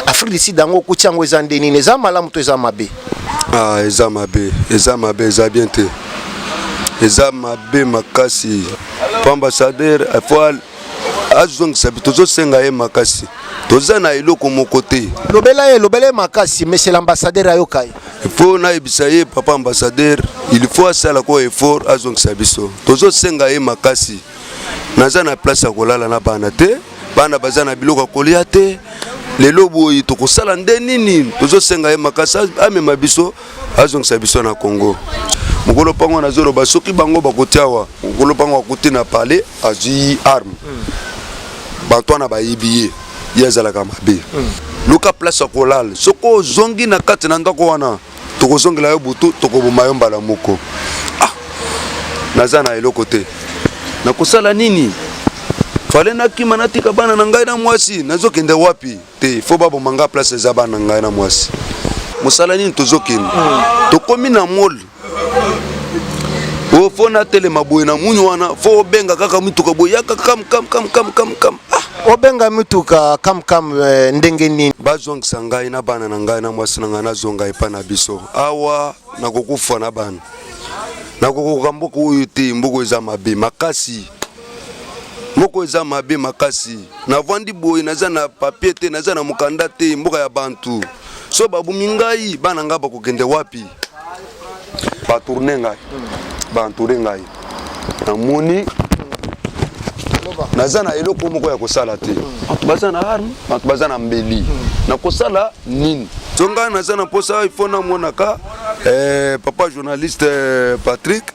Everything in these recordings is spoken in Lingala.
Afrique du Sud yango okuti yango eza nde nini eza malamu to eza mabe? Eza mabe eza bien te eza mabe makasi po ambassadeur faut azongisa tozosenga ye makasi toza na eloko moko te lobela makasi mais c'est l'ambassadeur ayokai il faut nayebisa ye papa ambassadeur il faut asala ko effort azongisa biso tozosenga ye makasi naza na place ya kolala na bana te bana baza na biloko kolia te lelo boyi tokosala nde nini tozosenga ye makasi amema biso azongisa biso na Congo mokolo pango na zoro basoki bango bakotiawa mokolo pango akuti na palais azui arme banto na bayibiye yazalaka mabe luka place ya kolala soko zongi na kati na ndako wana tokozongela yo butu tokoboma yo mbala moko naza na eloko te nakosala nini fale nakima natika bana na ngai na mwasi nazokende wapi te fo baboma nga place eza bana na ngai na mwasi mosala nini tozokende tokomi na mol fo na tele maboye na munyu wana fo benga kaka mituka boye yaka kam obenga mituka kam ndenge nini bazongisa ngai na bana na ngai na mwasi na ngai nazonga epa na biso awa nakokufa na bana nakokoka mboko oyo te mboko eza mabe makasi moko eza mabe makasi navandi boye naza na papier te naza na mukanda te mboka ya bantu so babumi ngai bana nga bakokende wapi batourne ngai bantoure ngai namoni naza na eloko moko ya kosala te bantu baza na arme bantu baza na mbeli na kosala nini zonga naza na posa ifo na monaka papa journaliste Patrick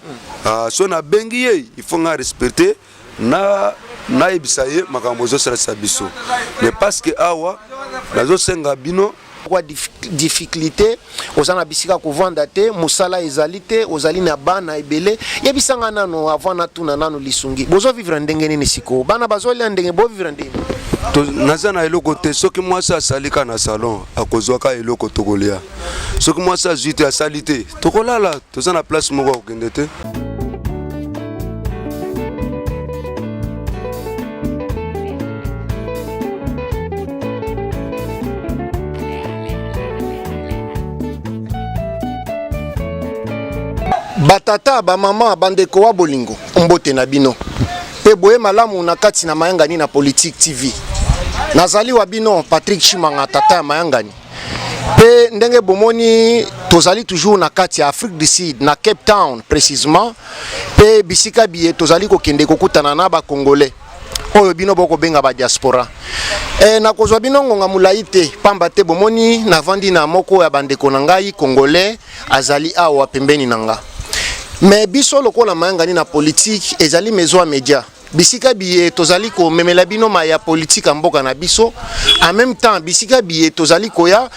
so na bengi ye ifo nga respecter na ebisa ye makambo ezosalisa biso mais parce que awa nazosenga bino kwa difficulté ozana bisika kovanda te musala ezali te ozali na bana ebele yebisanga nano avant na tuna nano lisungi bozo vivre ndenge nini siko bana bazolia ndenge bo vivre ndenge naza na eloko te soki mwasi asalika na salon akozwaka eloko tokolia soki mwasi azwi te asali te tokolala toza na place moko akokende te batata ba mama bandeko wa bolingo mbote na bino pe boye malamu na kati na mayangani na Politique TV nazali wa bino Patrick Chimanga tata ya mayangani pe ndenge bomoni tozali toujours na kati ya Afrique du Sud na Cape Town précisément pe bisika biye tozali kokende kokutana na ba congolais oyo bino boko benga ba diaspora na kozwa bino ngonga mulai te pamba te bomoni na vandi na moko ya bandeko na ngai congolais azali awa pembeni na nga mais biso lokola mayangani na politique ezali maison média bisika biye tozali ko memela bino ma ya politique mboka na biso en même temps bisika biye tozali koya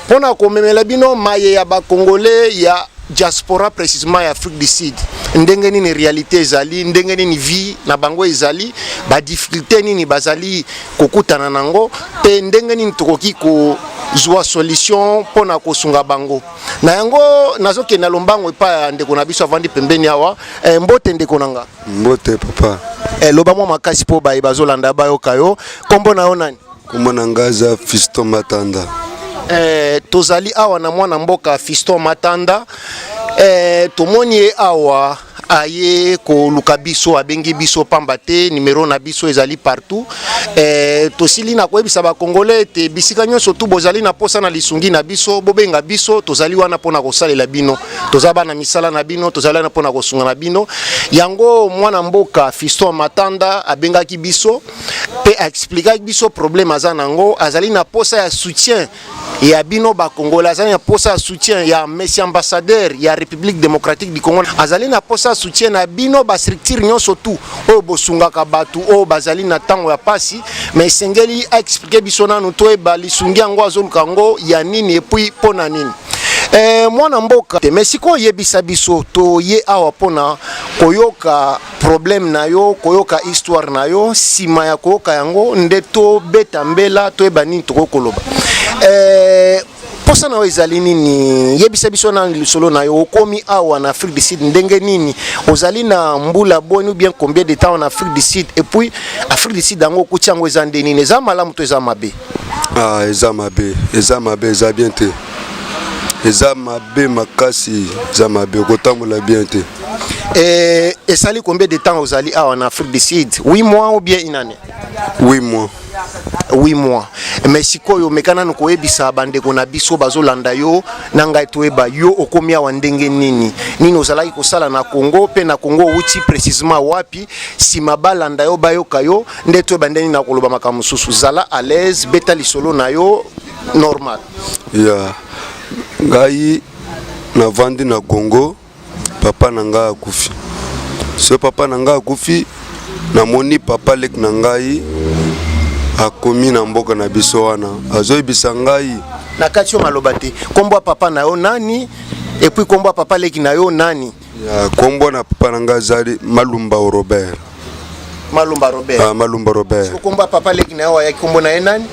pona ko memela bino maye ya ba congolais ya diaspora précisément ya Afrique du Sud ndenge nini réalité ezali ndenge nini vie na bango ezali ba difficulté nini bazali kokutana nango pe ndenge nini tokoki ko zwa solution pona kosunga bango na yango nazoke na lombango epa ndeko na biso avandi pembeni awa mbote ndeko nanga mbote papa loba mwa makasi po baye bazolanda bayoka yo kombo na yo nani kombo na ngaza Fiston Matanda tozali awa na mwana mboka Fiston Matanda tomoni awa aye ko luka biso abengi biso pamba te numéro na biso ezali partout tosili na koyebisa ba congolais te bisika nyonso tu bozali na posa na lisungi na biso bobenga biso tozali wana pona kosalela bino tozaba na misala na bino tozali na pona kosunga na bino yango mwana mboka Fiston Matanda abengaki biso pe expliquer biso problème azanango azali na posa ya soutien ya bino ba congolais azali na posa ya soutien ya monsieur ambassadeur ya République démocratique du Congo azali na posa soutien na bino ba structure nyonso tu o bosungaka batu o bazali na tango ya pasi mais sengeli expliquer biso nanu to e bali sungi yango azoluka ngo ya nini et puis pona nini mwana mboka te mais siko yebisa biso to ye awa pona koyoka problème na yo koyoka histoire na yo sima ya koyoka yango ndeto beta mbela to e bani to koloba posa na ezali nini yebisa biso na lisolo na yo okomi awa na Afrique du Sud ndenge nini ozali na mbula boni ou bien combien de temps en Afrique du Sud et puis Afrique du Sud dango kuti yango ezande nini eza malamu to eza mabe Ah, eza mabe eza bien te. Eza mabe makasi, eza mabe kotambola bien te. Et ça lui combien de temps aux alliés en Afrique du Sud? 8 mois ou bien une année? 8 mois. 8 mois. Mais si koyo mekana no koyebisa bandeko na biso bazolanda yo nanga etoyeba yo okomia wa ndenge nini nini ozalaki kosala na Congo pe na Congo uti précisément wapi si mabalanda yo bayoka yo nde toyeba ndeni na koloba makambo susu zala à l'aise beta lisolo na yo normal. Ya ngai na vandi na Congo papa nanga akufi. So papa nanga akufi na moni papa lek na ngai akomi na mboka na biso wana azoyebisa ngai na kati yo maloba te kombo papa na yo nani et puis kombo papa leki na yo nani? Ya kombo na papa na ngai zali Malumba Robert. Malumba Robert. Ah, Malumba Robert. So kombo papa leki na yo ya kombo na ye nani?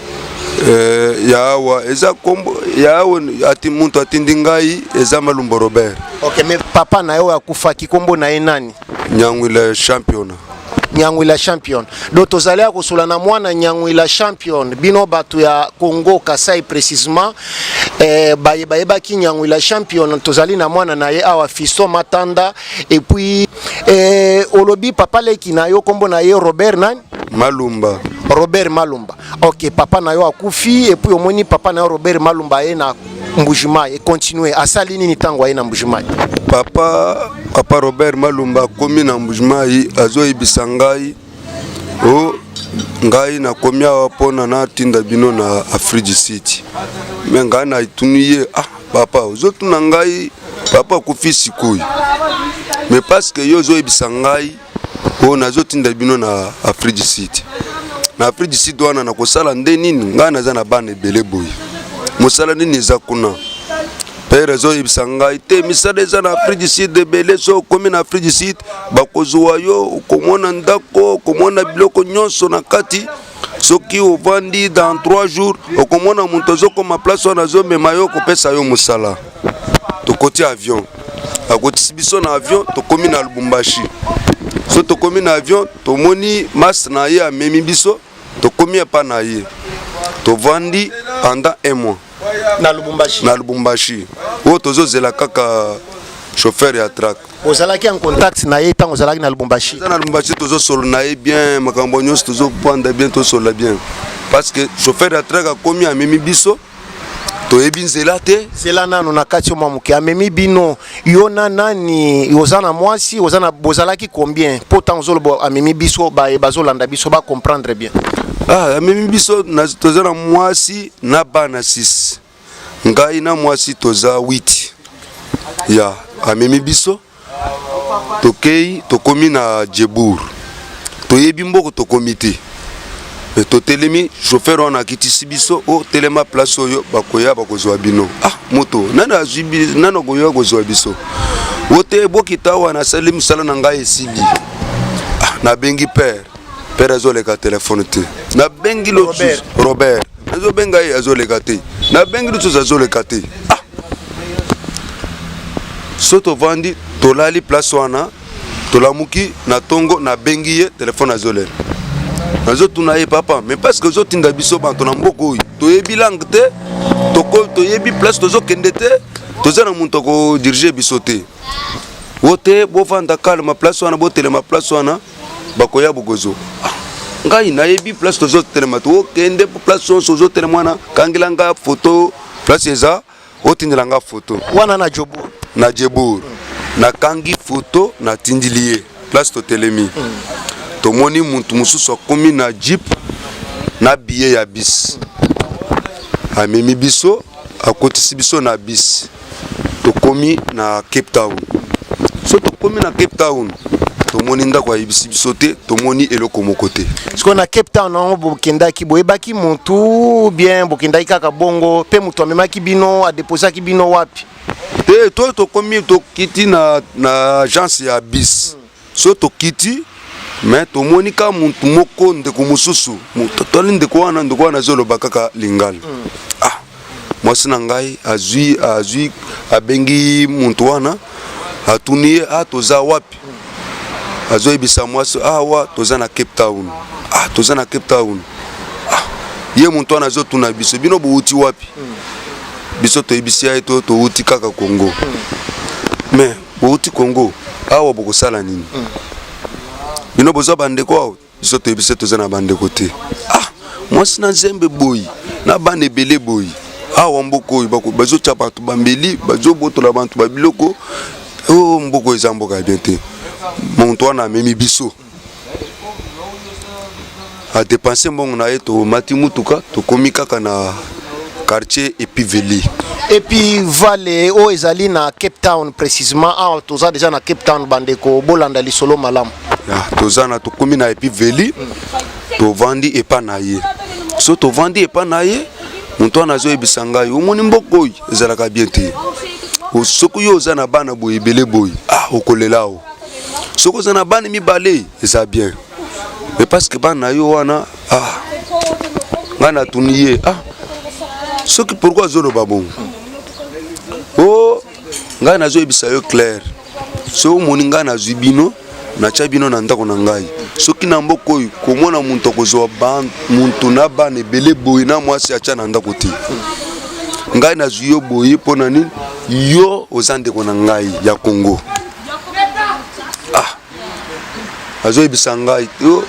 Yawa eza kombo yawo ati muntu atindi ngai eza Malumba Robert. OK, mais papa na yo akufa ki kombo na ye nani? Nyangwila champion. Nyangwila champion. Donc tozalea kosola na mwana Nyangwila champion bino batu ya Congo Kasai précisément bayeba ki Nyangwila champion tozali na mwana na ye awa Fiston Matanda et puis olobi papa leki na yo kombo na ye Robert nani? Malumba. Robert Malumba. OK, papa na yo akufi et puis omoni papa na yo Robert Malumba ye na Mbujimai et continuer asali nini tango ye na Mbujimai? Papa Robert Malumba komi na Mbujimai azoyebisa ngai o ngai na komi awa pona na tinda bino na Afrique du Sud. Me ngai na ituniye papa ozotuna ngai papa akufi sikoyi. Mais parce que yo zoyebisa ngai o nazotinda bino na Afrique du Sud. Na Afrique du Sud wana na kosala nde nini ngai naza na bana ebele boyi. Mosala nini eza kuna? Père zo yebisa ngai te misala eza na Afrique du Sud ebele so komi na Afrique du Sud bakozwa yo komona ndako komona biloko nyonso na kati soki ovandi dans 3 jours okomona muntu azokoma place wana azomema yo kopesa yo mosala. Tokoti avion akotisi biso na avion tokomi na Lubumbashi. So tokomi na avion tomoni mas na ye amemi biso tokomi epa na ye tovandi pendant 1 mois na Lubumbashi. Na Lubumbashi o tozozela kaka chauffeur ya track. Ozalaki en contact na ye tant ozalaki na Lubumbashi? Na Lubumbashi tozosolo na ye bien makambo nyonso tozopanda bien tozosola bien parce que chauffeur ya track akomi amemi biso toyebi nzela te zela nano na kati yo mamuke amemi bino yo na nani ozana mwasi ozana bozalaki combien pourtant ozolo amemi biso bazolanda biso ba comprendre bien? Amemi biso tozana mwasi na bana 6 ngai na mwasi toza 8 ya amemi biso tokei tokomi na Djebour toyebi mboko tokomi te mais totelemi chauffeur wana akitisi biso o telema place oyo bakoya bakozwa bino moto nana azubi nana koya kozwa biso ote bokita wana sali musala na ngai esibi na bengi père azoleka telefone te na bengi lo Robert azobenga ye azoleka te na bengi lo azoleka te soto vandi tolali place wana tolamuki na tongo na bengi ye telefone azoleka nazotuna ye papa mais parce que zotinda biso banto na mboko oyo toyebi langue te toyebi place tozokende te toza na muntu ko dirige biso te wote bovanda kalma place wana botelema place wana bakoya bogozo ngai nayebi place tozotelema tokende place tozotelema wana kangilanga photo place eza otindilanga photo wana na Djebour na Djebour na kangi photo na tindilie place totelemi tomoni muntu mususu akomi na jeep na billet ya bis amemi biso akotisi biso na bis tokomi na Cape Town. So tokomi na Cape Town tomoni ndako ayibisi biso te tomoni eloko moko te. Siko na Cape Town na bokendaki boyebaki muntu bien bokendaki kaka bongo pe mutu amemaki bino adeposaki bino wapi? Te tokomi tokiti na agence ya bis. So tokiti mais tomoni ka muntu moko ndeko mususu totali ndeko wana zoloba kaka lingala. Mwasi na ngai azui abengi muntu wana atuniye toza wapi azoyebisa mwasi awa toza na Cape Town toza na Cape Town ye muntu wana zo tuna biso bino bouti wapi biso to ibisia to uti kaka Congo mais bouti Congo awa boko sala nini bino bozo bande ko biso to ibisia to zana bande côté moi sina nzembe boy na bande belé boy awa mboko bako bazo chapa to bambeli bazo botola bantu babiloko oh mboko ezamboka bien te muntu wana memi biso a dépenser mbongo na yeto mati mutuka to komika kana quartier Epiveli et puis vale o ezali na Cape Town précisément a toza déjà na Cape Town bandeko bolanda lisolo malamu ya toza na to komi na Epiveli to vandi epanaye so to vandi epanaye muntu anazo ebisanga yo moni mboko ezalaka bien te soko yo za na bana boy ebele boy okolelao soko za na bana mibale eza bien mais parce que bana yo wana ngana tuniye soki pourquoi zolo babon ngana zo ebisa yo clair so moni ngana zubino na chabino na ndako na ngai soki na mboko yo komona muntu kozwa muntu na bana ebele boy na mwasi acha na ndako te ngai na zuyo boy pona nini yo ozande kona ngai ya Congo azo ebisa ngai yo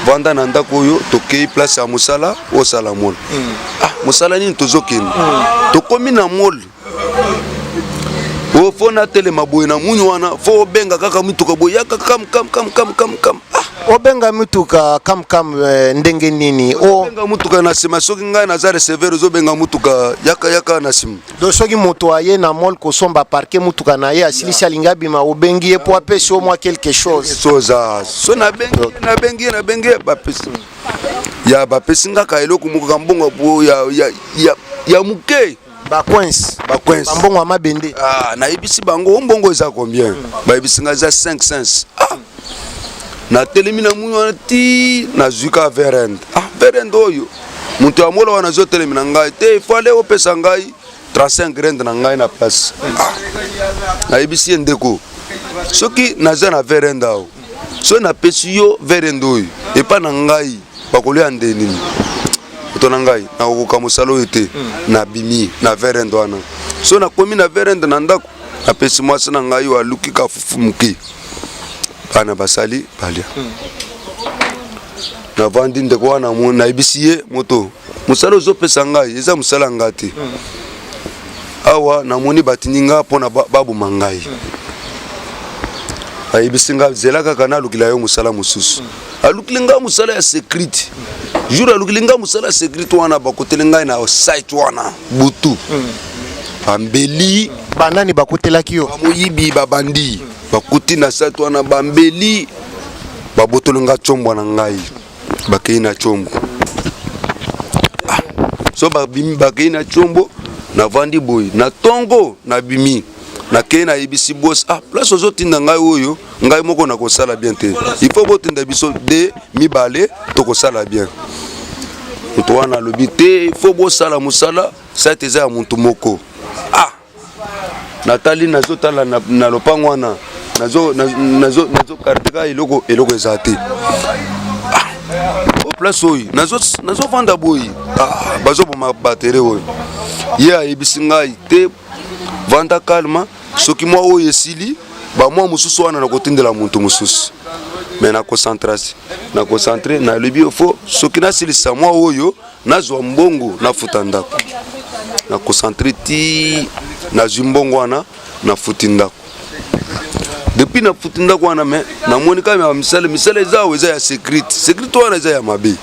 vanda na ndako yo tokei place ya musala o sala mol musala nini tozokeni tokomi na mol o fona tele maboy na munyu wana fo benga kaka mutuka boyaka kam obenga mutuka kam ndenge nini benga mutuka na sima soki ngai na za receiver zo benga mutuka yaka na sima do soki moto aye na mol ko somba parquet mutuka na ye asilisi alinga bima obengi e po apesi au moins quelque chose so na bengi bapesi ya bapesi ngaka eloko muka mbongo po ya muke bakwens mbongo amabende na ibisi bango mbongo eza combien ba ibisi nga za 5 na telemina munyo ti na zuka verend oyo muntu amola wana zo telemina ngai te fale opesa ngai 35 rand na ngai na place na ibisi ndeko soki naza na verend awo so na pesi yo verend oyo epa na ngai bakolia ndeni to na ngai na koka musalo ete na bimi na verend wana so na komi na verend na ndako na pesi mwasi na ngai wa luki ka fufumuki bana basali balia na vandi ndeko wana na ibisiye moto musalo zo pesa ngai eza musala ngati awa na moni batininga pona babu mangai aibisinga zela kaka na lukila yo musala mususu alukilinga musala ya secret jour alukilinga musala ya secret wana bakotelinga na site wana butu bambeli banani bakotelaki yo bamoyibi babandi bakuti na site wana bambeli babotolinga chombo na ngai bakei na chombo so babimi bakei na chombo na vandi boy na tongo na bimi na kei na ibisi boss place ozotinda ngai oyo ngai moko na kosala bien te il faut botinda biso de mibale to kosala bien to wana lobi te il faut bosala musala sa teza ya muntu moko natali nazotala na lopango wana nazo karteka eloko ezate au place oyo nazo vanda boy bazo boma batterie oyo ye ayebisi ngai te vanda kalma soki mwa oyo esili ba mwa mususu wana na kotindela muntu mususu mais na concentre na lobi ofo soki nasilisa mwa oyo nazwa mbongo nafuta ndako na concentre ti nazwi mbongo wana nafuti ndako depuis na futi ndako wana me namoni kama misale zao eza ya secret wana eza ya mabe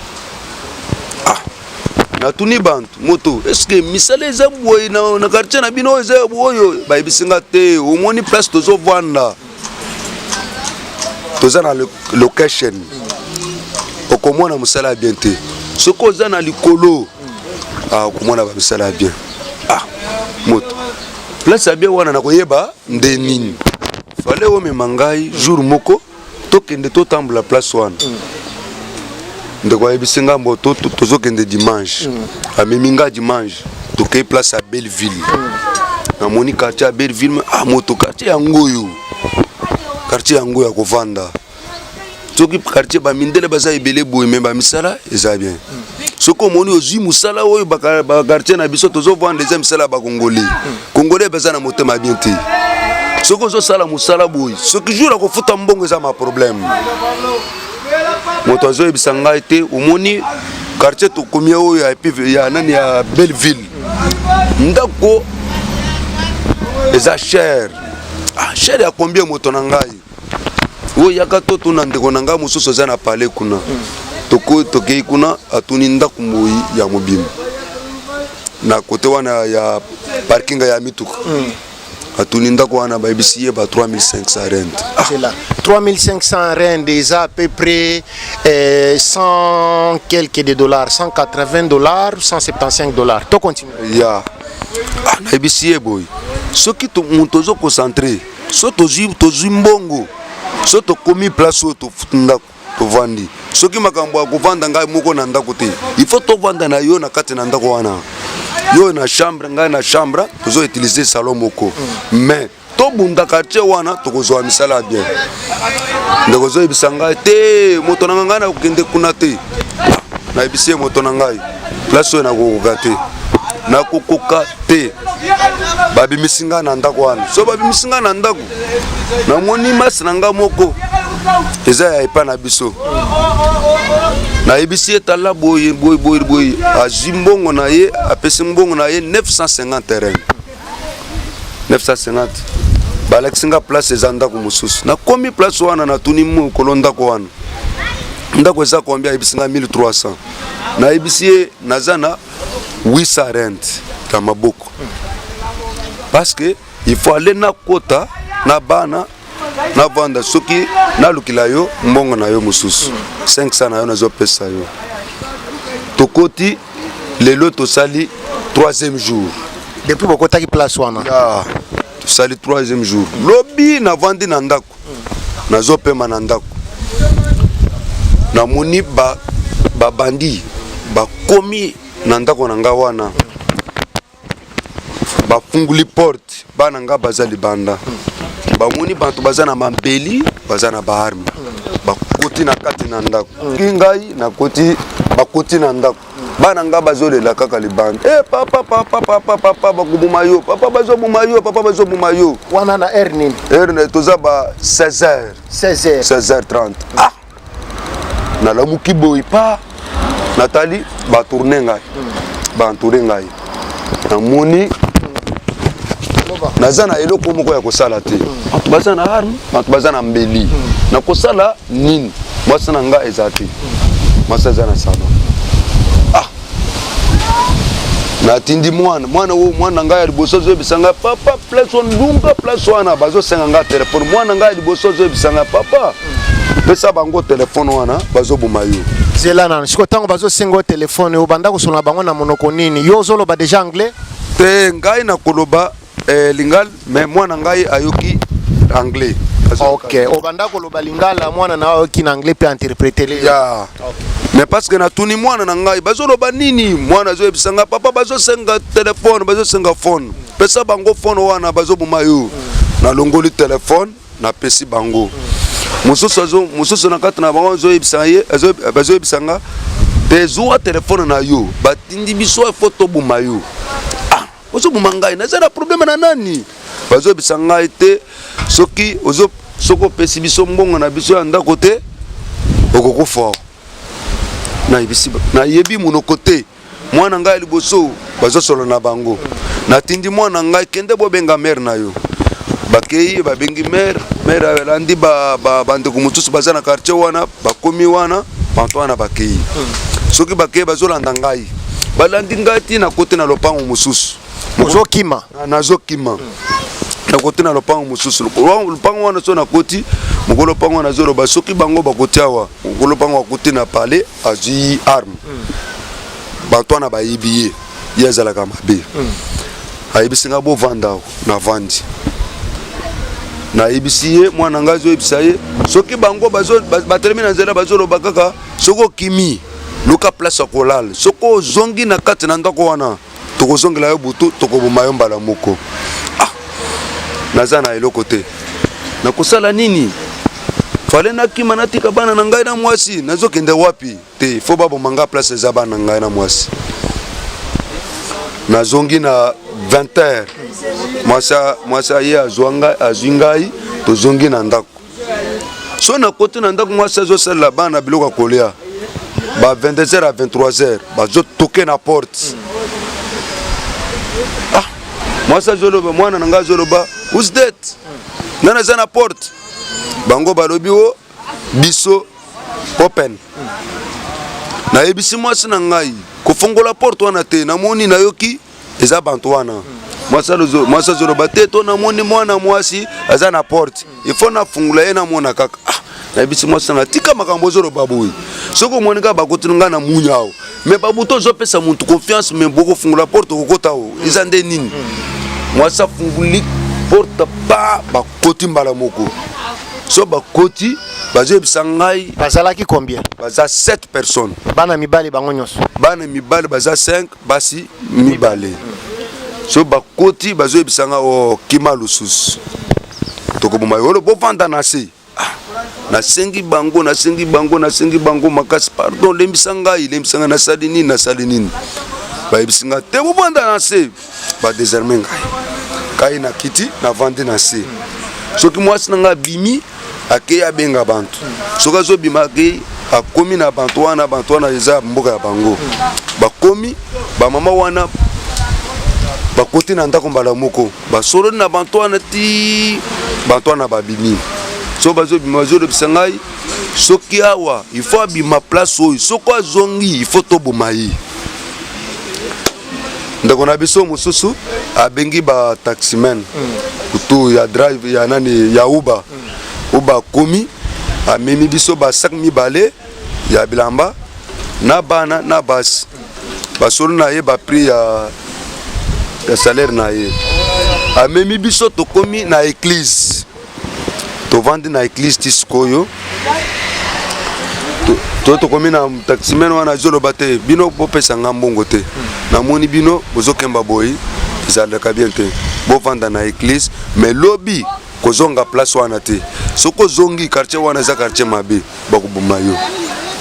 na tuni bantu moto est-ce que misale eza boy na quartier na bino eza boyo ba ibisinga te omoni place tozo vanda toza na location okomona musala bien te soko za na likolo okomona ba misala bien moto place bien wana na koyeba ndenini fale o memangai jour moko tokende to tambula place wana ndeko ayebisinga mbo tozokende dimanche ameminga dimanche tokei place à Belleville na moni quartier à Belleville moto quartier yango ya kovanda soki quartier ba mindele baza ebele boye me ba misala eza bien soko moni ozui musala oyo ba quartier na biso tozo vendre les misala ba congolais baza na motema bien te soko zo sala musala boye soki jour ko futa mbongo eza ma problème moto zo ebisanga ete omoni quartier to komia oyo ya nani ya Belleville ndako eza cher cher ya combien moto na ngai oyo yaka to tuna ndeko na ngai mususu za na palais kuna tokei kuna atuni ndako moyi ya mobimba na kote wana ya parking ya mituka atuni ndako wana ba ibisiye ba 3500 rand. C'est là 3500 rand eza à peu près 100 quelques de dollars, 180 dollars, 175 dollars. To continue. Ya na ibisiye boy soki to montozo concentré so tozui mbongo so to komi place o to ndako to vandi soki makambo ya kovanda ngai moko na ndako te il faut to vanda na yo na kati na ndako wana yo na chambre ngai na chambre tozo utiliser salon moko mais to bunda quartier wana to kozwa misala bien ndeko zo ibisanga te moto na ngai na kende kuna te na ibisie moto na ngai place o na kokoka te na kokoka te babi misinga na ndako wana so babi misinga na ndako na moni mas na nga moko eza ya epa na biso na ibisi etala boye azwi mbongo na ye apesi mbongo na ye 950 terrain 950 balakisinga place eza ndako mosusu na komi place wana na tuni mokolo ndako wana ndako eza kombia ibisinga 1300 na ibisi naza na 800 rand ya maboko parce que il faut aller na kota na bana na vanda soki na lukila yo mbongo na yo mususu 500 na yo nazo pesa yo tokoti lelo tosali 3e jour depuis bokota ki place wana tosali 3e jour lobi na vandi na ndako nazo pema na ndako na moni ba bandi ba komi na ndako na nga wana bafunguli porte bana nga baza libanda bamoni bantu baza na mambeli baza na baarme bakoti na kati na ndako ngai na koti bakoti na ndako bana nga bazolela kaka libanda papa bakubuma yo papa bazobuma yo papa bazobuma yo wana na nini toza ba 16h30 na lamuki boy pa Nathalie ba tourner ngai ba entourer ngai na moni naza na eloko moko ya kosala te bantu baza na arme bantu baza na mbeli na kosala nini mwasi na nga eza te mwasi eza na salon natindi mwana ngai ya liboso azoyebisanga papa place wana lunga place wana bazosenga nga telefone mwana ngai ya liboso azoyebisanga papa pesa bango telefone wana bazoboma yo zela nana siko tango bazosenga telefone obanda kosola bango na monoko nini yo ozoloba déjà anglais te ngai na koloba lingal mais mwana ngai ayoki anglais. OK obanda koloba lingala mwana na ayoki na anglais pe interpréter les ya mais parce que na tuni mwana na ngai bazoloba nini mwana azoyebisanga papa bazosenga telefone bazosenga phone pesa bango phone wana bazoboma yo na longoli telefone na pesi bango mususu na kati na bango bazoyebisanga te zuwa telefone na yo batindi biso photo boma yo ozobuma ngai naza na problème na nani bazoyebisa ngai te soki soko pesi biso mbongo na biso ya ndako te okokufa na yebi monoko te mwana ngai liboso bazosolo na bango natindi mwana ngai kende bobenga mère na yo bakei babengi mère alandi bandeko mosusu baza na quartier wana bakomi wana bantu wana bakei soki bakei bazolanda ngai balandi ngai ti na kote na lopango mosusu mozokima nazokima na kote na lopango mosusu lopango wana so na koti mokolo lopango wana zoloba soki bango bakoti awa mokolo lopango bakoti na palais azwi arme bantu wana bayebi ye azalaka mabe ayebisinga bovanda na vandi nayebisi ye mwana ngai azoyebisa ye soki bango batelemi na nzela bazoloba kaka soki okimi luka place ya kolala soki ozongi na kati na ndako wana tokozongela yo butu tokoboma yo mbala moko naza na eloko te nakosala nini fale nakima natika bana na ngai na mwasi nazokende wapi te fo babomanga place eza bana na ngai na mwasi nazongi na 20h mwasa ye azwi ngai tozongi na ndako so na kote na ndako mwasi azosalela bana biloko ya kolia ba 22h à 23h bazotoke na porte mwasi azoloba mwana na ngai azoloba who's that nana aza na porte bango balobi o biso open nayebisi mwasi na ngai kofongola porte wana te namoni nayoki eza bantu wana mwasi azoloba te to namoni mwana mwasi aza na porte ifo nafungula ye namona kaka nayebisi mwasi na tika makambo ozoloba boyi soki omoni kaka bakoti nga na munya awo me babuto ozopesa muntu confiance me bokofungula porte okokota awo eza nde nini mwasi afunguli porte pa bakoti mbala moko so bakoti bazoyebisa ngai bazalaki combien baza 7 personnes bana mibali bango nyonso bana mibali baza 5 basi mibale so bakoti bazoyebisa ngai o kima lususu tokoboma yolo bovanda na se nasengi bango makasi pardon lembisa ngai nasali nini bayebisi ngai te bovanda na se badéserme ngai kai na kiti navandi na se soki mwasi na ngai abimi akei abenga bantu soki azobima akei akomi na bantu wana eza mboka ya bango bakomi bamama wana bakoti na ndako mbala moko basololi na bantu wana ti bantu wana babimi so bazobima bazolobisa ngai soki awa ifo abima place oyo soko azongi ifo toboma ye ndeko na biso mosusu abengi ba taximen kutu ya drive ya nani ya uba komi amemi biso ba 5 mibale ya bilamba na bana na basi basolo na ye ba prix ya salaire na ye amemi biso tokomi na église tovandi na église tisikoyo tokomi na taximen wana zoloba te bino bopesa nga mbongo te namoni bino bozokemba boyi ezalaka bien te bovanda na église mais lobi kozonga place wana te soki ozongi quartier wana eza quartier mabe bakoboma yo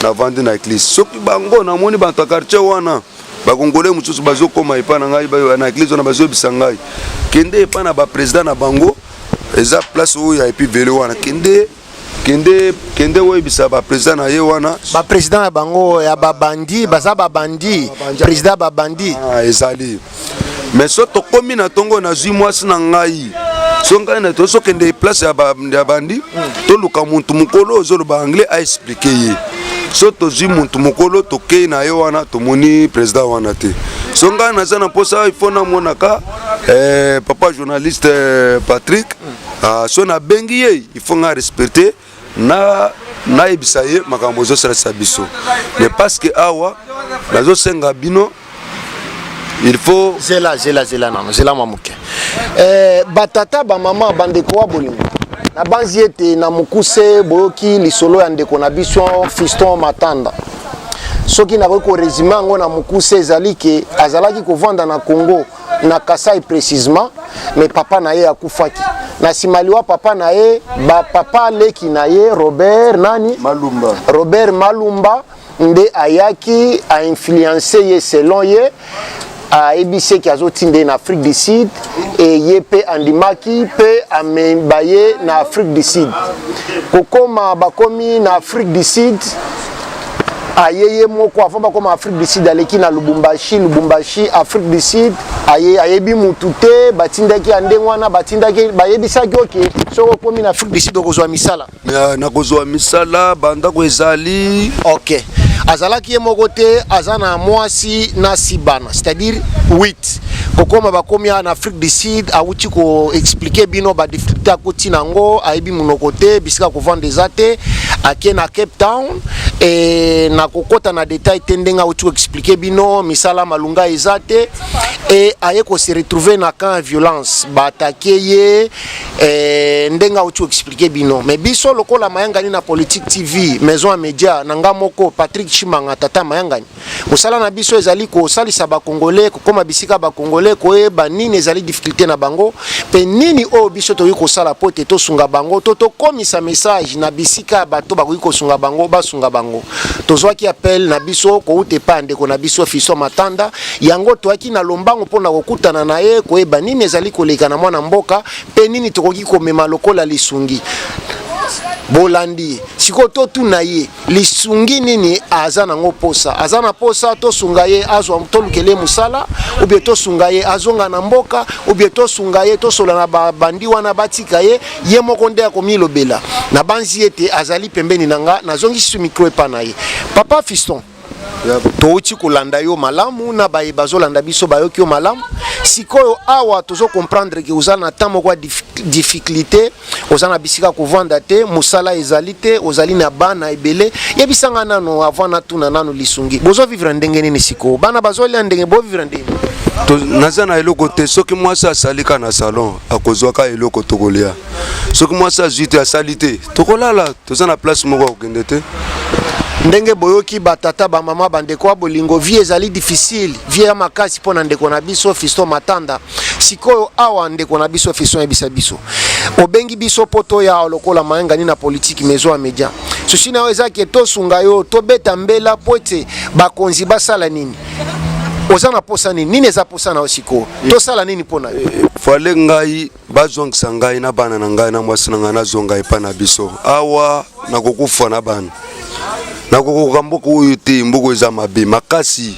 navandi na église soki bango namoni bato ya quartier wana bakongole mosusu bazokoma epa na ngai na église wana bazoyebisa ngai kende epa na baprésident na bango eza place oyo ya epi vele wana kende oyebisa baprésident na ye wana baprésident ya bango ya babandi baza babandi président babandi ezali mais so tokomi na tongo nazwi mwasi na ngai so ngai na tosokende place ya bandi toluka muntu mokolo ozoloba anglais aexplike ye so tozwi muntu mokolo tokei na ye wana tomoni président wana te so ngai naza na mposa ifo namonaka papa journaliste Patrick so nabengi ye ifo nga respecte nayebisa ye makambo ezosalisa biso mais parce que awa nazosenga bino il faut zela mamuke batata bamama bandeko wa bolingo na banzi ete na mokuse boyoki lisolo ya ndeko na biso Fiston Matanda soki nakoki koresume yango na mokuse ezali ke azalaki kovanda na Congo na Kasai précisément mais papa na ye akufaki na simaliwa papa na ye papa leki na ye Robert Malumba nde ayaki a influencer ye selon ye ebise ki azotinde na Afrique du Sud et ye pe andimaki pe amembaye na Afrique du Sud kokoma bakomi na Afrique du Sud ayeye moko avant bakoma Afrique du Sud aleki na Lubumbashi Afrique du Sud ayebi mutu te batindaki andengo wana batindaki bayebisaki oke soko komi na Afrique du Sud okozwa misala nakozwa misala bandako ezali ok azalaki ye moko te aza na mwasi na sibana c'est-à-dire 8 kokoma bakomi na Afrique du Sud awuti ko expliquer bino ba difficulté akoti nango ayebi munoko te bisika kovanda eza te ake na Cape Town et na kokota na détail tendenga utu expliquer bino misala malunga ezate et aye ko se retrouver na camp violence ba attaquer ye ndenga utu expliquer bino mais biso lokola mayangani na Politique TV maison à média nanga moko Patrick Chimanga tata mayangani musala na biso ezali ko salisa ba congolais ko koma bisika ba congolais ko eba nini ezali difficulté na bango pe nini o biso to ko sala pote to sunga bango to komisa message na bisika bato ba ko sunga bango ba sunga bango tozwaki appel na biso ko ute pande ko na biso fiso matanda yango toaki na lombango pona kokutana na ye ko eba nini ezali koleka na mwana mboka pe nini tokoki komema lokola lisungi bolandi sikoto tuna ye lisungi nini azana ngo posa azana posa to sunga ye azwa to lukele musala ou bien to sunga ye azonga na mboka ou bien to sunga ye to sola na bandi wana batika ye ye moko nde akomi lobela na banzi ete azali pembeni nanga nazongi su micro epa na ye papa fiston touti kolanda yo malamu na baye bazolanda biso bayoki yo malamu sikoyo awa tozo comprendre que ozala na temps moko difficulté ozala na bisika kovanda te musala ezali te ozali na bana ebele yebisanga nano avant na tuna nano lisungi bozo vivre ndenge nini siko bana bazolia ndenge bo vivre ndenge naza na eloko te soki mwasi asalika na salon akozwaka eloko tokolia soki mwasi azwi asali te tokolala toza na place moko akokende te ndenge boyoki batata ba mama bandeko wa bolingo vie ezali difficile vie ya makasi pona ndeko na biso Fiston Matanda sikoyo awa ndeko na biso Fiston ebisa biso obengi biso poto ya lokola mayenga ni na politique maison à média sushi na weza ke to sunga yo to beta mbela pote bakonzi basala nini ozana posa nini eza posa na osiko to sala nini pona fale ngai bazongisa ngai na bana na ngai na mwasi na ngai na zonga epa na biso awa nakokufa na bana nakokoka mboko oyo te mboko eza mabe makasi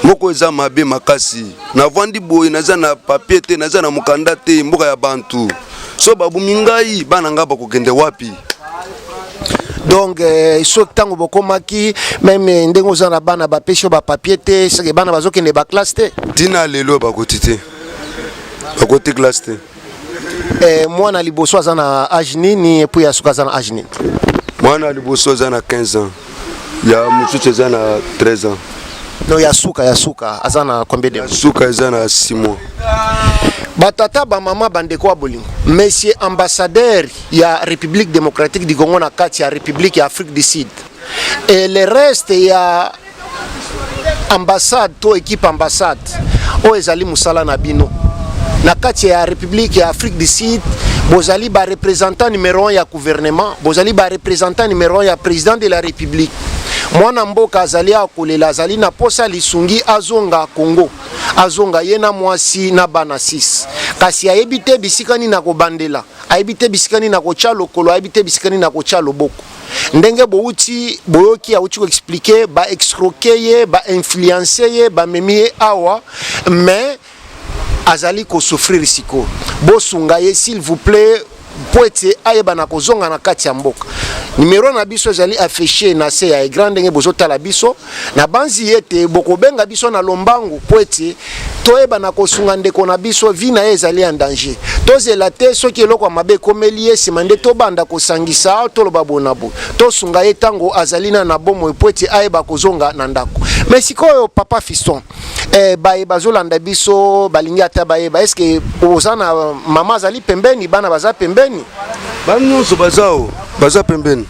mboko eza mabe makasi navandi boye naza na papier te naza na mokanda te mboka ya bantu so babumi ngai bana nga bakokende wapi donc so tango bokomaki même ndenge ozana bana bapesho ba papier te seke bana bazokende ba classe te tina lelo bakoti te bakoti classe te mwana liboso azana âge nini et puis asuka azana âge nini mwana liboso aza na 15 ans ya mosusu eza na 13 ans no yasuka aza na combien de yasuka eza na 6 mois batata ba mama bandeko wa bolingo monsieur ambassadeur ya République démocratique du Congo na kati ya République ya Afrique du Sud et le reste ya ambassade to équipe ambassade o ezali musala na bino na kati ya République ya Afrique du Sud bozali ba représentant numéro 1 ya gouvernement bozali ba représentant numéro 1 ya président de la République mwana mboka azali akolela azali na posa lisungi azonga Congo azonga yena mwasi na bana 6 kasi ayebite bisikani na kobandela ayebite bisikani na kocha lokolo ayebite bisikani na kocha loboko ndenge bouti boyoki auti ko expliquer ba escroquer ye ba influencer ye ba memie awa mais azali ko souffrir siko bosunga ye s'il vous plaît poete ayeba na kozonga na kati ya mboka numéro na biso ezali affiché na se ya grande ndenge bozotala biso na banzi yete bokobenga biso na lombangu poete toyeba na kosunga ndeko na biso vi na ezali en danger tozela te soki eloko mabe komeli ye sima nde tobanda kosangisa toloba bonabo tosunga ye tango azali na bomo poete ayeba kozonga na ndako mais sikoyo papa Fiston baye bazolanda biso balingi ata bayeba est-ce que ozana mama azali pembeni bana baza pembeni bana nyonso baza pembeni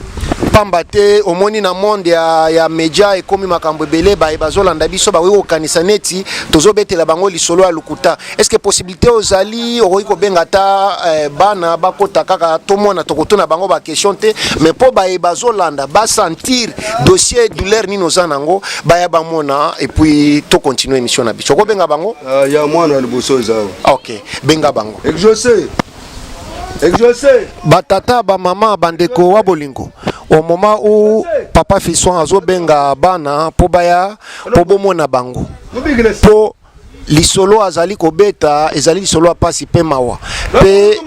pamba te omoni na monde ya media ekomi makambo ebele baye bazolanda biso bakoki kokanisa neti tozobetela bango lisolo ya lukuta est-ce que possibilité ozali okoki kobenga ata bana bakota kaka tomona tokotuna bango ba question te mais po baye bazolanda basentir dossier douleur nini oza nango baya bamona et puis to continuer émission na biso okobenga bango ya mwana liboso ezao ok benga bango exaucé batata ba mama bandeko wa bolingo au moment où papa Fiston azobenga bana po baya po bomona bango po lisolo azali kobeta ezali lisolo apasi pe mawa pe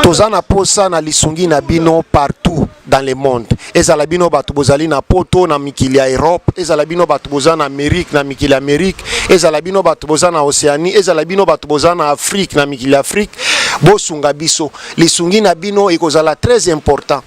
tozana posa na lisungi na bino partout dans le monde. Ezala bino bato bozali na poto na mikili ya Europe, ezala bino bato bozali na Amérique na mikili ya Amérique, ezala bino bato bozali na Océanie, ezala bino bato bozali na Afrique na mikili ya Afrique. Bosunga biso lisungi na bino ekozala très important.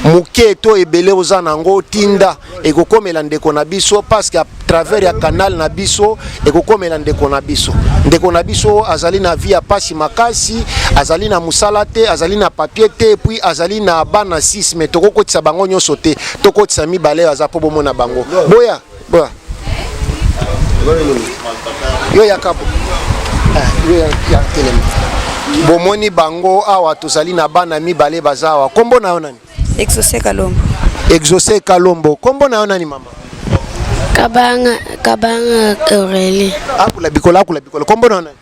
Muke to ebele oza nango tinda ekokomela ndeko na biso parce que à travers ya canal na biso ekokomela ndeko na biso. Ndeko na biso azali na vie ya pasi makasi, azali na musala te, azali na papier te, puis azali na bana 6 mais tokokotisa bango nyonso te, tokotisa mibale aza po bomona bango. Boya yo yakabo yo ya telema bomoni bango awa tozali na bana mibale bazawa. Kombo na yo nani? Exaucé Kalombo. Exaucé Kalombo. Kombo na yo nani mama? Kabanga Aurélie. Akula bikola. Kombo na yo nani?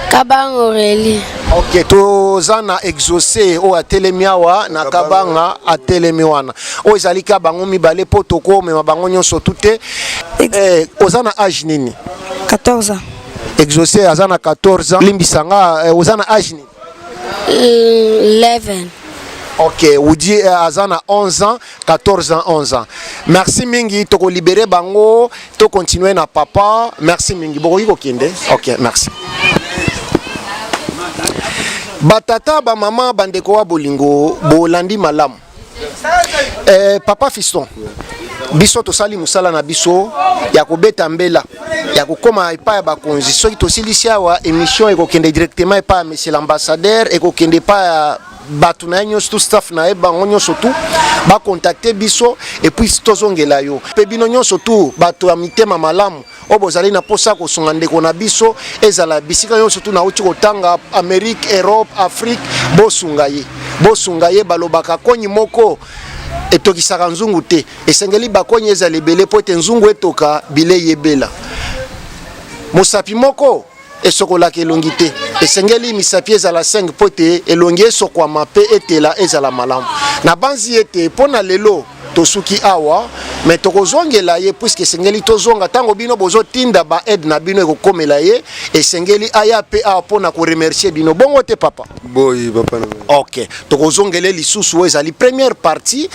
Kabanga Aurélie. Ok, tozana Exaucé o atelemi awa na Kabanga atelemi wana. O ezali ka bango mibale po toko mema bango nyonso tute. Ozana âge nini? 14 ans. Exaucé azana 14 ans. Limbisanga ozana âge nini? 11. Ok, Oudi azana 11 ans, 14 ans, 11 ans. Merci mingi, toko libéré bango, to continuer na papa. Merci mingi. Boko kende. Ok, merci. Batata ba mama bandeko wa bolingo bolandi malamu. Papa fiston. Biso to sali musala na biso ya kobeta mbela ya kokoma epa ya bakonzi soki tosilisi awa émission ekokende directement epa ya monsieur l'ambassadeur ekokende pa ya batu na nyonso tout staff na bango nyonso tout ba contacter biso et puis tozongela yo pe bino nyonso tout bato ya mitema malamu o bozali na posa kosunga ndeko na biso ezala bisika nyonso tout na uti kotanga Amérique, Europe, Afrique bosunga ye balobaka konyi moko etokisaka nzungu te esengeli bakonyi ezali ebele po ete nzungu etoka bile yebela mosapi moko esokolaka elongi te esengeli misapi ezala 5 po ete elongi esokwama mpe etela ezala malamu na banzi ete mpo na lelo tosuki awa mais tokozongela ye puisque esengeli tozonga ntango bino bozotinda ba aide na bino ekokomela ye esengeli aya mpe awa mpona koremercier bino bongo te papa boyi papa na ok tokozongele lisusu oyo ezali première partie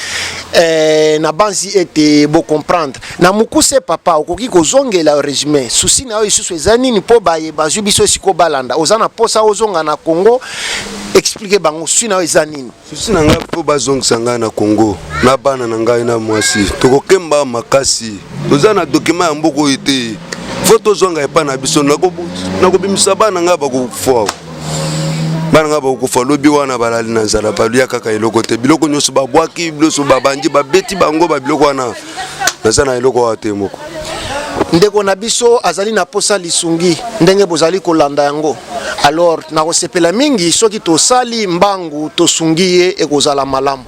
na banzi ete bocomprendre na mokuse papa okoki kozongela résumé susi na yo lisusu eza nini mpo bazwi biso esiko balanda oza na posa ozonga na Congo explique bango susi na yo eza nini susi na ngai mpo bazongisa ngai na Congo na bana na ngai na mwasi tokokemba makasi toza na document ya mboka oyo te fo tozonga epa na biso nakobimisa bana ngai bakokufa bana ngai bakokufa lobi wana balali na nzala balia kaka eloko te biloko nyonso babwaki biloso babandi babeti bango babiloko wana naza na eloko wa te moko ndeko na biso azali na posa lisungi ndenge bozali kolanda yango alors nakosepela mingi soki tosali mbangu tosungi ye ekozala malamu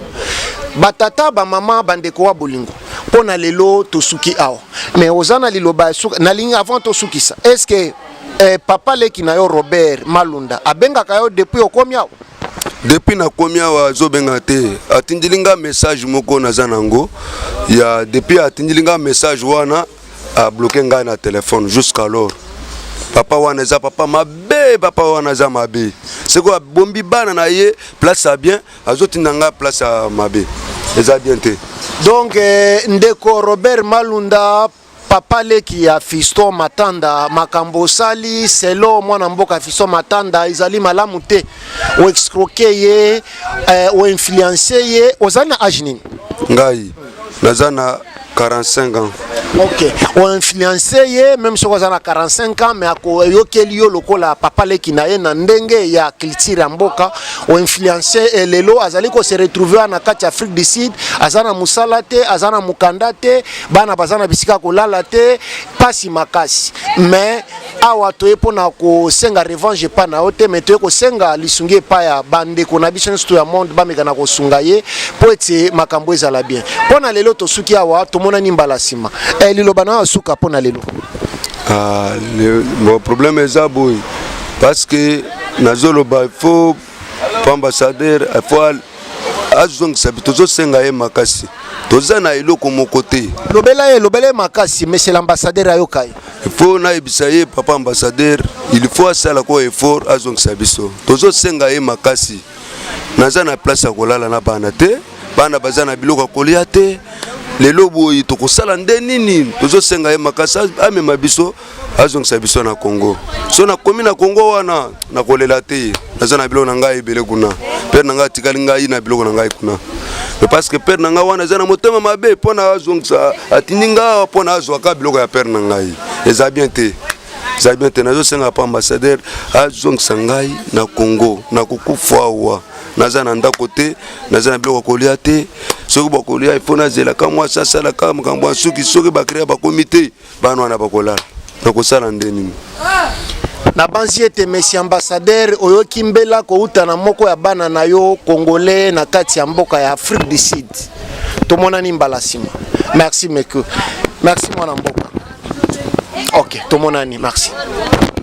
batata ba mama bandeko wa bolingo pona lelo tosuki awa mais ozana liloba na linga avant tosukisa est-ce que papa leki na yo Robert Malunda abengaka yo depuis okomi awa depuis nakomi awa azobenga te atindilinga message moko naza nango ya depuis atindilinga message wana a bloqué ngai na téléphone jusqu'alors papa wana eza papa mabe papa wana eza mabe seko bombi bana na ye place a bien azotinda nga place a mabe eza bien te donc ndeko Robert Malunda papa leki ya Fiston Matanda makambo sali selo mwana mboka Fiston Matanda izali malamu te o escroquer ye o influencer ye ozali na âge nini ngai naza na 45 ans. Ok, on influencé ye même si on a 45 ans mais ako yokeli yo lokola papa leki na ye na ndenge ya culture mboka on influencé lelo azali ko se retrouver na kati Afrique du Sud azana musala te azana mukanda te bana bazana bisika kolala te pasi makasi mais awa to epona ko senga revanche pa na ote mais to ko senga lisungi pa ya bande ko na biso sto ya monde ba meka na ko sunga ye po ete makambo ezala bien pona lelo to suki awa to mona nimbala sima liloba na suka pona lelo le problème est ça boy parce que nazoloba il faut ambassadeur il faut azong sabito zo senga ye makasi toza na eloko moko te lobela makasi mais c'est l'ambassadeur ayokai il faut na ebisaye papa ambassadeur il faut asala ko effort azong sabiso tozo senga ye makasi naza na place ya kolala na bana te bana baza na biloko kolia te lelo boyi tokosala nde nini tozosenga ye makasi amema biso azongisa biso na Congo so na komi na Congo wana na kolela te naza na biloko na ngai ebele kuna père na ngai atikali ngai na biloko na ngai kuna parce que père na ngai wana aza na motema mabe mpona azongisa atindi ngai mpona azwaka biloko ya père na ngai eza bien te nazosenga pa ambassadeur azongisa ngai na Congo na kukufa awa naza na ndako te naza na biloko kolia te soki bakolia ifo nazela ka mwa sasala ka makambo ya suki soki bakrea bakomite bana wana bakolala nakosala nde nini na banzi ete monsieur ambassadeur oyoki mbela kouta na moko ya bana na yo congolais na kati ya mboka ya Afrique du Sud tomonani mbala sima merci meko merci mwana mboka ok tomonani merci